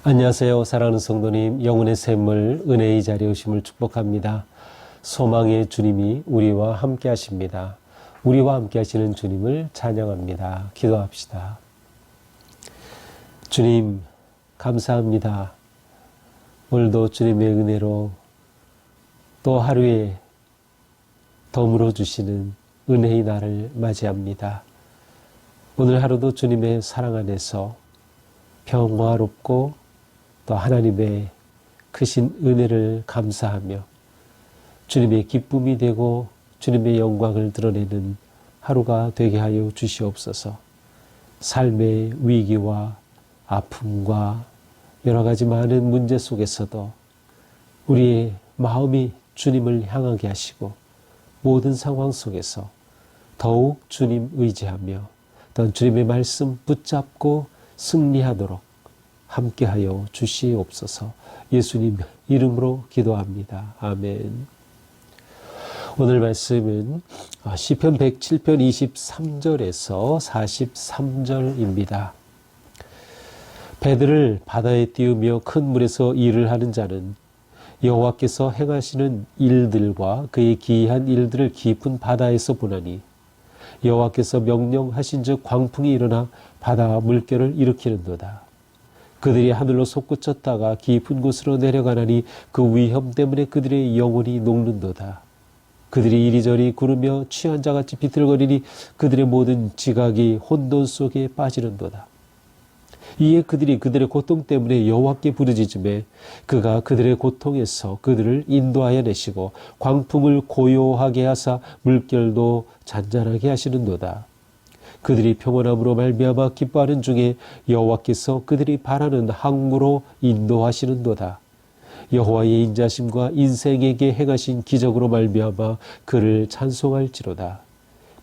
안녕하세요. 사랑하는 성도님, 영혼의 샘물, 은혜의 자리에 오심을 축복합니다. 소망의 주님이 우리와 함께 하십니다. 우리와 함께 하시는 주님을 찬양합니다. 기도합시다. 주님, 감사합니다. 오늘도 주님의 은혜로 또 하루에 덤으로 주시는 은혜의 날을 맞이합니다. 오늘 하루도 주님의 사랑 안에서 평화롭고 또 하나님의 크신 은혜를 감사하며 주님의 기쁨이 되고 주님의 영광을 드러내는 하루가 되게 하여 주시옵소서. 삶의 위기와 아픔과 여러 가지 많은 문제 속에서도 우리의 마음이 주님을 향하게 하시고 모든 상황 속에서 더욱 주님 의지하며 또 주님의 말씀 붙잡고 승리하도록 함께하여 주시옵소서. 예수님 이름으로 기도합니다. 아멘. 오늘 말씀은 시편 107편 23절에서 43절입니다. 배들을 바다에 띄우며 큰 물에서 일을 하는 자는 여호와께서 행하시는 일들과 그의 기이한 일들을 깊은 바다에서 보나니 여호와께서 명령하신 즉 광풍이 일어나 바다 물결을 일으키는도다. 그들이 하늘로 솟구쳤다가 깊은 곳으로 내려가나니 그 위험 때문에 그들의 영혼이 녹는도다. 그들이 이리저리 구르며 취한 자같이 비틀거리니 그들의 모든 지각이 혼돈 속에 빠지는도다. 이에 그들이 그들의 고통 때문에 여호와께 부르짖음에 그가 그들의 고통에서 그들을 인도하여 내시고 광풍을 고요하게 하사 물결도 잔잔하게 하시는도다. 그들이 평온함으로 말미암아 기뻐하는 중에 여호와께서 그들이 바라는 항구로 인도하시는도다. 여호와의 인자심과 인생에게 행하신 기적으로 말미암아 그를 찬송할지로다.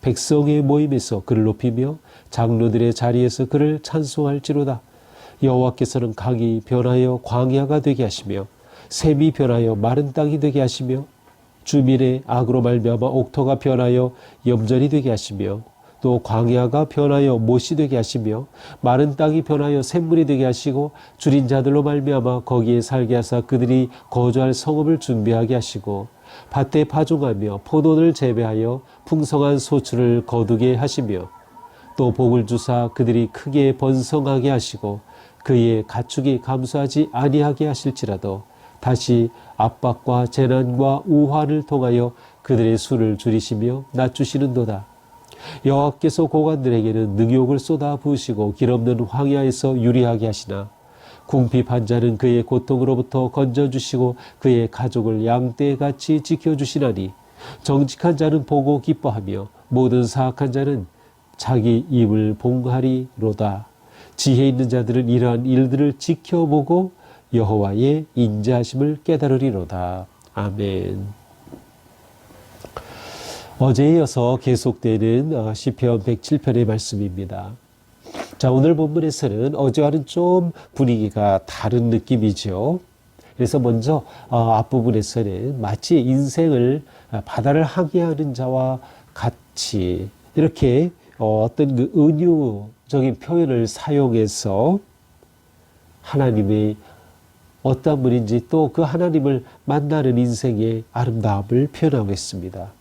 백성의 모임에서 그를 높이며 장로들의 자리에서 그를 찬송할지로다. 여호와께서는 강이 변하여 광야가 되게 하시며 샘이 변하여 마른 땅이 되게 하시며 주민의 악으로 말미암아 옥토가 변하여 염전이 되게 하시며 또 광야가 변하여 못이 되게 하시며 마른 땅이 변하여 샘물이 되게 하시고 줄인 자들로 말미암아 거기에 살게 하사 그들이 거주할 성읍을 준비하게 하시고 밭에 파종하며 포도를 재배하여 풍성한 소출을 거두게 하시며 또 복을 주사 그들이 크게 번성하게 하시고 그의 가축이 감수하지 아니하게 하실지라도 다시 압박과 재난과 우환을 통하여 그들의 수를 줄이시며 낮추시는도다. 여호와께서 고관들에게는 능욕을 쏟아 부으시고 길없는 황야에서 유리하게 하시나 궁핍한 자는 그의 고통으로부터 건져주시고 그의 가족을 양떼같이 지켜주시나니 정직한 자는 보고 기뻐하며 모든 사악한 자는 자기 입을 봉하리로다. 지혜 있는 자들은 이러한 일들을 지켜보고 여호와의 인자하심을 깨달으리로다. 아멘. 어제에 이어서 계속되는 시편 107편의 말씀입니다. 자, 오늘 본문에서는 어제와는 좀 분위기가 다른 느낌이죠. 그래서 먼저 앞부분에서는 마치 인생을 바다를 항해하는 자와 같이 이렇게 어떤 그 은유적인 표현을 사용해서 하나님의 어떤 분인지 또 그 하나님을 만나는 인생의 아름다움을 표현하고 있습니다.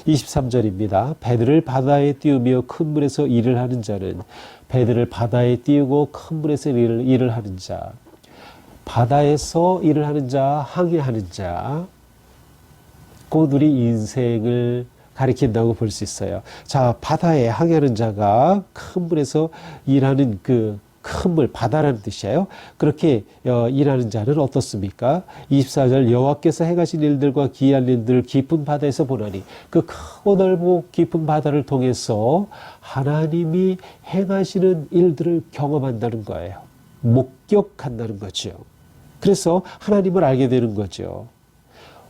23절입니다. 배들을 바다에 띄우며 큰 물에서 일을 하는 자는 배들을 바다에 띄우고 큰 물에서 일을 하는 자, 바다에서 일을 하는 자, 항해하는 자, 곧 우리 인생을 가리킨다고 볼 수 있어요. 자, 바다에 항해하는 자가 큰 물에서 일하는 그 큰 물, 바다라는 뜻이에요. 그렇게 일하는 자는 어떻습니까? 24절 여호와께서 행하신 일들과 기이한 일들을 깊은 바다에서 보나니 그 크고 넓고 깊은 바다를 통해서 하나님이 행하시는 일들을 경험한다는 거예요. 목격한다는 거죠. 그래서 하나님을 알게 되는 거죠.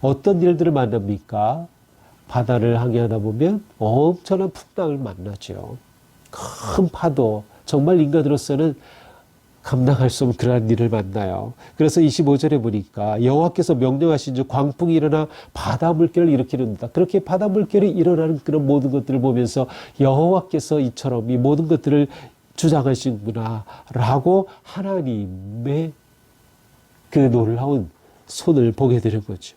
어떤 일들을 만납니까? 바다를 항해하다 보면 엄청난 풍랑을 만나죠. 큰 파도, 정말 인간으로서는 감당할 수 없는 그러한 일을 만나요. 그래서 25절에 보니까 여호와께서 명령하신 즉 광풍이 일어나 바다 물결을 일으키는다. 그렇게 바다 물결이 일어나는 그런 모든 것들을 보면서 여호와께서 이처럼 이 모든 것들을 주장하시는구나 라고 하나님의 그 놀라운 손을 보게 되는 거죠.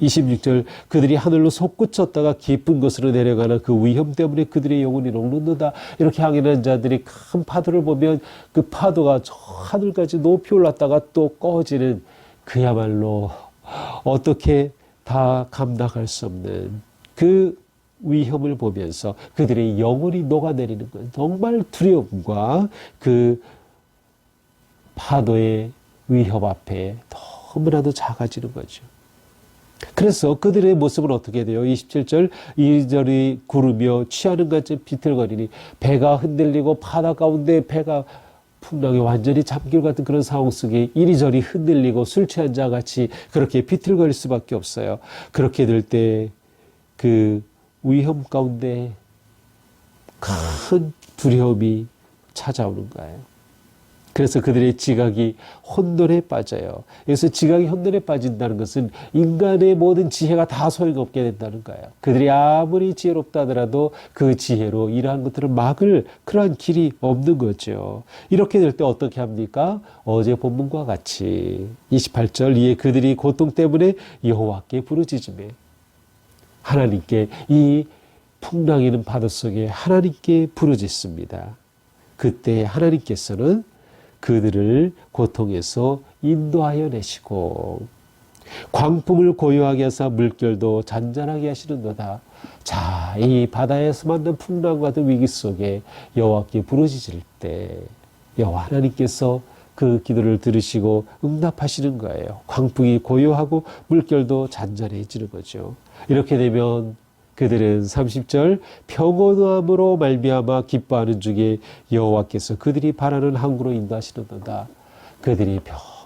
26절 그들이 하늘로 솟구쳤다가 깊은 곳으로 내려가는 그 위험 때문에 그들의 영혼이 녹는도다. 이렇게 항해하는 자들이 큰 파도를 보면 그 파도가 저 하늘까지 높이 올랐다가 또 꺼지는 그야말로 어떻게 다 감당할 수 없는 그 위험을 보면서 그들의 영혼이 녹아내리는 것, 정말 두려움과 그 파도의 위협 앞에 너무나도 작아지는 거죠. 그래서 그들의 모습은 어떻게 돼요? 27절 이리저리 구르며 취하는 같이 비틀거리니 배가 흔들리고 바다 가운데 배가 풍랑에 완전히 잠길 같은 그런 상황 속에 이리저리 흔들리고 술 취한 자 같이 그렇게 비틀거릴 수밖에 없어요. 그렇게 될 때 그 위험 가운데 큰 두려움이 찾아오는 거예요. 그래서 그들의 지각이 혼돈에 빠져요. 그래서 지각이 혼돈에 빠진다는 것은 인간의 모든 지혜가 다 소용없게 된다는 거예요. 그들이 아무리 지혜롭다 하더라도 그 지혜로 이러한 것들을 막을 그러한 길이 없는 거죠. 이렇게 될 때 어떻게 합니까? 어제 본문과 같이 28절 이에 그들이 고통 때문에 여호와께 부르짖으며 하나님께 이 풍랑이는 파도 속에 하나님께 부르짖습니다. 그때 하나님께서는 그들을 고통에서 인도하여 내시고 광풍을 고요하게 하사 물결도 잔잔하게 하시는도다. 자, 이 바다에서 만난 풍랑과 같은 위기 속에 여호와께 부르짖을 때 여호와 하나님께서 그 기도를 들으시고 응답하시는 거예요. 광풍이 고요하고 물결도 잔잔해지는 거죠. 이렇게 되면 그들은 30절 평온함으로 말미암아 기뻐하는 중에 여호와께서 그들이 바라는 항구로 인도하시는도다. 그들이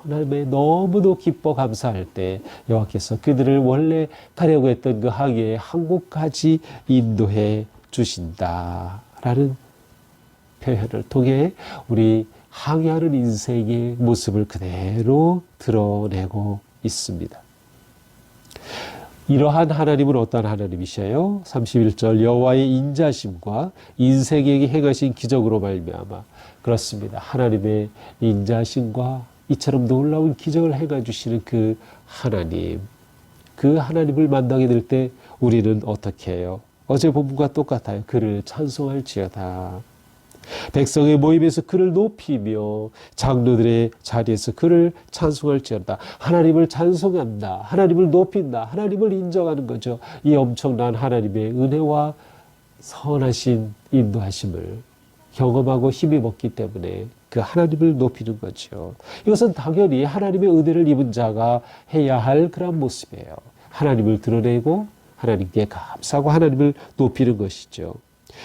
편함에 너무도 기뻐 감사할 때 여호와께서 그들을 원래 가려고 했던 그 항해의 항구까지 인도해 주신다라는 표현을 통해 우리 항해하는 인생의 모습을 그대로 드러내고 있습니다. 이러한 하나님은 어떤 하나님이셔요? 31절 여호와의 인자심과 인생에게 행하신 기적으로 말미암아 그렇습니다. 하나님의 인자심과 이처럼 놀라운 기적을 행해 주시는 그 하나님, 그 하나님을 만나게 될 때 우리는 어떻게 해요? 어제 본문과 똑같아요. 그를 찬송할지어다. 백성의 모임에서 그를 높이며 장로들의 자리에서 그를 찬송할지어다. 하나님을 찬송한다. 하나님을 높인다. 하나님을 인정하는 거죠. 이 엄청난 하나님의 은혜와 선하신 인도하심을 경험하고 힘입었기 때문에 그 하나님을 높이는 거죠. 이것은 당연히 하나님의 은혜를 입은 자가 해야 할 그런 모습이에요. 하나님을 드러내고 하나님께 감사하고 하나님을 높이는 것이죠.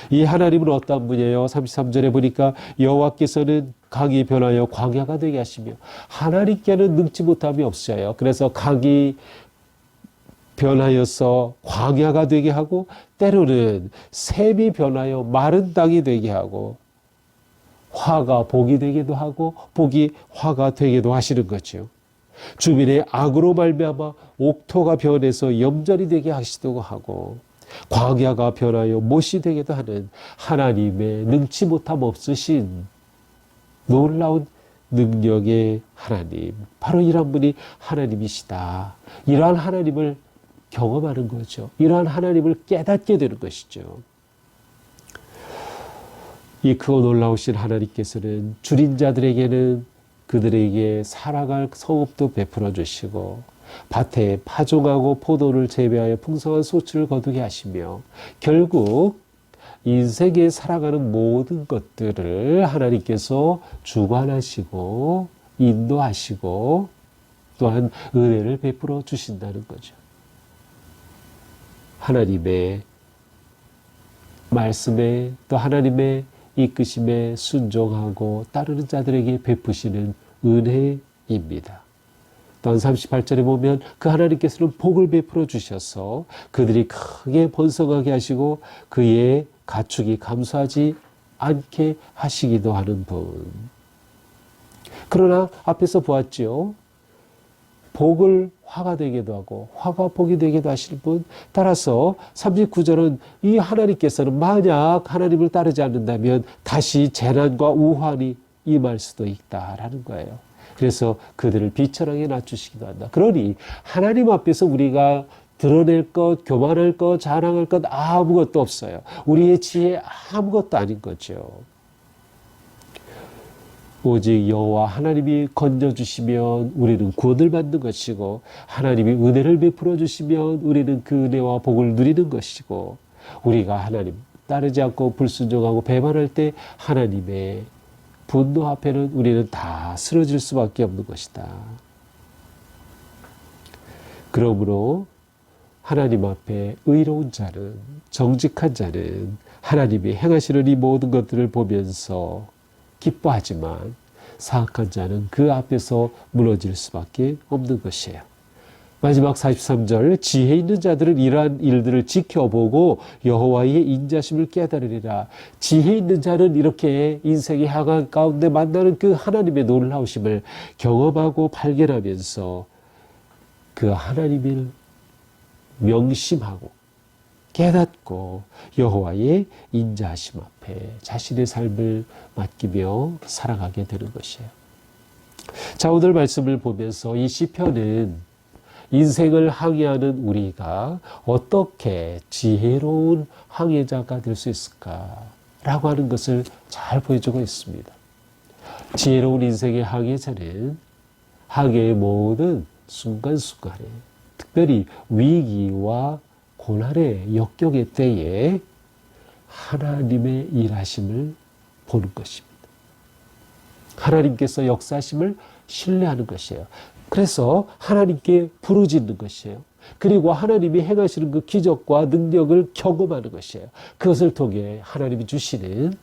이 하나님은 어떤 분이에요? 33절에 보니까 여호와께서는 강이 변하여 광야가 되게 하시며 하나님께는 능치 못함이 없어요. 그래서 강이 변하여서 광야가 되게 하고 때로는 샘이 변하여 마른 땅이 되게 하고 화가 복이 되기도 하고 복이 화가 되기도 하시는 거죠. 주민의 악으로 말미암아 옥토가 변해서 염전이 되게 하시기도 하고 광야가 변하여 못이 되기도 하는 하나님의 능치 못함 없으신 놀라운 능력의 하나님, 바로 이런 분이 하나님이시다. 이러한 하나님을 경험하는 거죠. 이러한 하나님을 깨닫게 되는 것이죠. 이 크고 놀라우신 하나님께서는 줄인 자들에게는 그들에게 살아갈 성읍도 베풀어 주시고 밭에 파종하고 포도를 재배하여 풍성한 소출을 거두게 하시며 결국 인생에 살아가는 모든 것들을 하나님께서 주관하시고 인도하시고 또한 은혜를 베풀어 주신다는 거죠. 하나님의 말씀에 또 하나님의 이끄심에 순종하고 따르는 자들에게 베푸시는 은혜입니다. 또한 38절에 보면 그 하나님께서는 복을 베풀어 주셔서 그들이 크게 번성하게 하시고 그의 가축이 감소하지 않게 하시기도 하는 분. 그러나 앞에서 보았지요. 복을 화가 되기도 하고 화가 복이 되기도 하실 분. 따라서 39절은 이 하나님께서는 만약 하나님을 따르지 않는다면 다시 재난과 우환이 임할 수도 있다라는 거예요. 그래서 그들을 비천하게 낮추시기도 한다. 그러니 하나님 앞에서 우리가 드러낼 것, 교만할 것, 자랑할 것 아무것도 없어요. 우리의 지혜 아무것도 아닌 거죠. 오직 여호와 하나님이 건져주시면 우리는 구원을 받는 것이고, 하나님이 은혜를 베풀어 주시면 우리는 그 은혜와 복을 누리는 것이고, 우리가 하나님 따르지 않고 불순종하고 배반할 때 하나님의 분노 앞에는 우리는 다 쓰러질 수밖에 없는 것이다. 그러므로 하나님 앞에 의로운 자는, 정직한 자는 하나님이 행하시는 이 모든 것들을 보면서 기뻐하지만, 사악한 자는 그 앞에서 무너질 수밖에 없는 것이에요. 마지막 43절, 지혜 있는 자들은 이러한 일들을 지켜보고 여호와의 인자심을 깨달으리라. 지혜 있는 자는 이렇게 인생의 향한 가운데 만나는 그 하나님의 놀라우심을 경험하고 발견하면서 그 하나님을 명심하고 깨닫고 여호와의 인자하심 앞에 자신의 삶을 맡기며 살아가게 되는 것이에요. 자, 오늘 말씀을 보면서 이 시편은 인생을 항해하는 우리가 어떻게 지혜로운 항해자가 될 수 있을까라고 하는 것을 잘 보여주고 있습니다. 지혜로운 인생의 항해자는 항해의 모든 순간순간에, 특별히 위기와 고난의 역경의 때에 하나님의 일하심을 보는 것입니다. 하나님께서 역사하심을 신뢰하는 것이에요. 그래서 하나님께 부르짖는 것이에요. 그리고 하나님이 행하시는 그 기적과 능력을 경험하는 것이에요. 그것을 통해 하나님이 주시는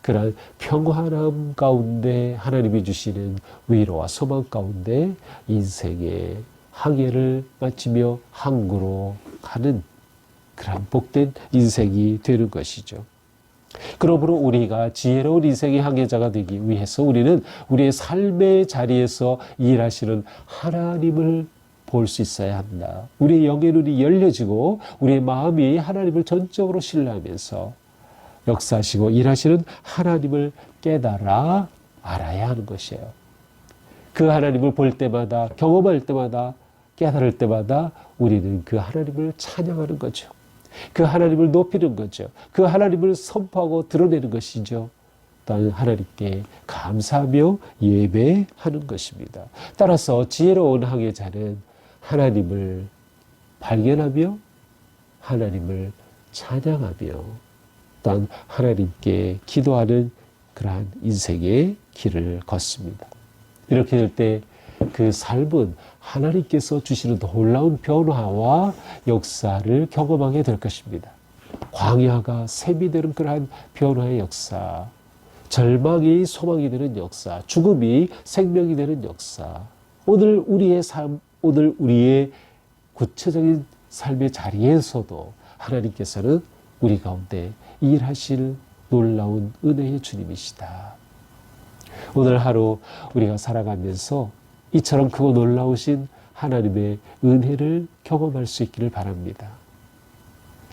그런 평화함 가운데, 하나님이 주시는 위로와 소망 가운데 인생의 항해를 마치며 항구로 가는 그런 복된 인생이 되는 것이죠. 그러므로 우리가 지혜로운 인생의 항해자가 되기 위해서 우리는 우리의 삶의 자리에서 일하시는 하나님을 볼 수 있어야 한다. 우리의 영의 눈이 열려지고 우리의 마음이 하나님을 전적으로 신뢰하면서 역사하시고 일하시는 하나님을 깨달아 알아야 하는 것이에요. 그 하나님을 볼 때마다, 경험할 때마다, 깨달을 때마다 우리는 그 하나님을 찬양하는 거죠. 그 하나님을 높이는 거죠. 그 하나님을 선포하고 드러내는 것이죠. 또한 하나님께 감사하며 예배하는 것입니다. 따라서 지혜로운 항해자는 하나님을 발견하며 하나님을 찬양하며 또한 하나님께 기도하는 그러한 인생의 길을 걷습니다. 이렇게 될 때 그 삶은 하나님께서 주시는 놀라운 변화와 역사를 경험하게 될 것입니다. 광야가 샘이 되는 그러한 변화의 역사, 절망이 소망이 되는 역사, 죽음이 생명이 되는 역사, 오늘 우리의 삶, 오늘 우리의 구체적인 삶의 자리에서도 하나님께서는 우리 가운데 일하실 놀라운 은혜의 주님이시다. 오늘 하루 우리가 살아가면서 이처럼 크고 놀라우신 하나님의 은혜를 경험할 수 있기를 바랍니다.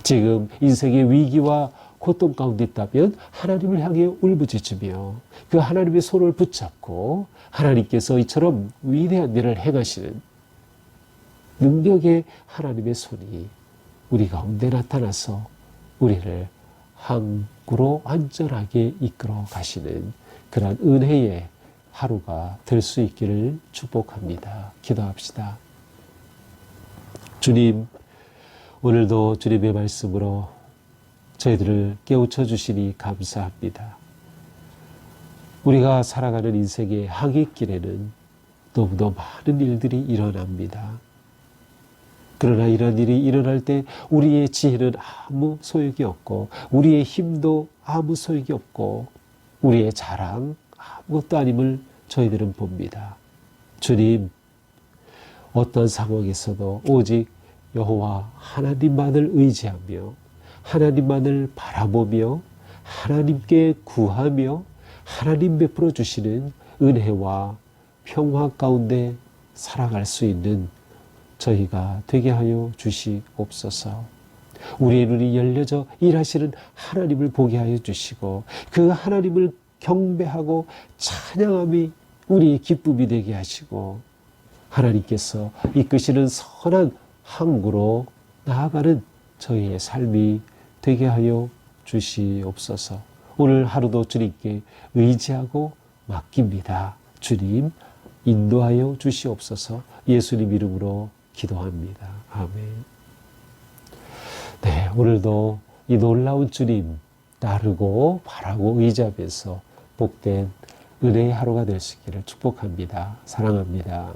지금 인생의 위기와 고통 가운데 있다면 하나님을 향해 울부짖으며 그 하나님의 손을 붙잡고 하나님께서 이처럼 위대한 일을 행하시는 능력의 하나님의 손이 우리 가운데 나타나서 우리를 항구로 안전하게 이끌어 가시는 그런 은혜의 하루가 될 수 있기를 축복합니다. 기도합시다. 주님, 오늘도 주님의 말씀으로 저희들을 깨우쳐 주시니 감사합니다. 우리가 살아가는 인생의 항해길에는 너무도 많은 일들이 일어납니다. 그러나 이런 일이 일어날 때 우리의 지혜는 아무 소용이 없고 우리의 힘도 아무 소용이 없고 우리의 자랑 아무것도 아님을 저희들은 봅니다. 주님, 어떤 상황에서도 오직 여호와 하나님만을 의지하며 하나님만을 바라보며 하나님께 구하며 하나님 베풀어 주시는 은혜와 평화 가운데 살아갈 수 있는 저희가 되게 하여 주시옵소서. 우리의 눈이 열려져 일하시는 하나님을 보게 하여 주시고 그 하나님을 경배하고 찬양함이 우리의 기쁨이 되게 하시고 하나님께서 이끄시는 선한 항구로 나아가는 저희의 삶이 되게 하여 주시옵소서. 오늘 하루도 주님께 의지하고 맡깁니다. 주님 인도하여 주시옵소서. 예수님 이름으로 기도합니다. 아멘. 네, 오늘도 이 놀라운 주님 따르고 바라고 의지하면서 복된 은혜의 하루가 되시기를 축복합니다. 사랑합니다.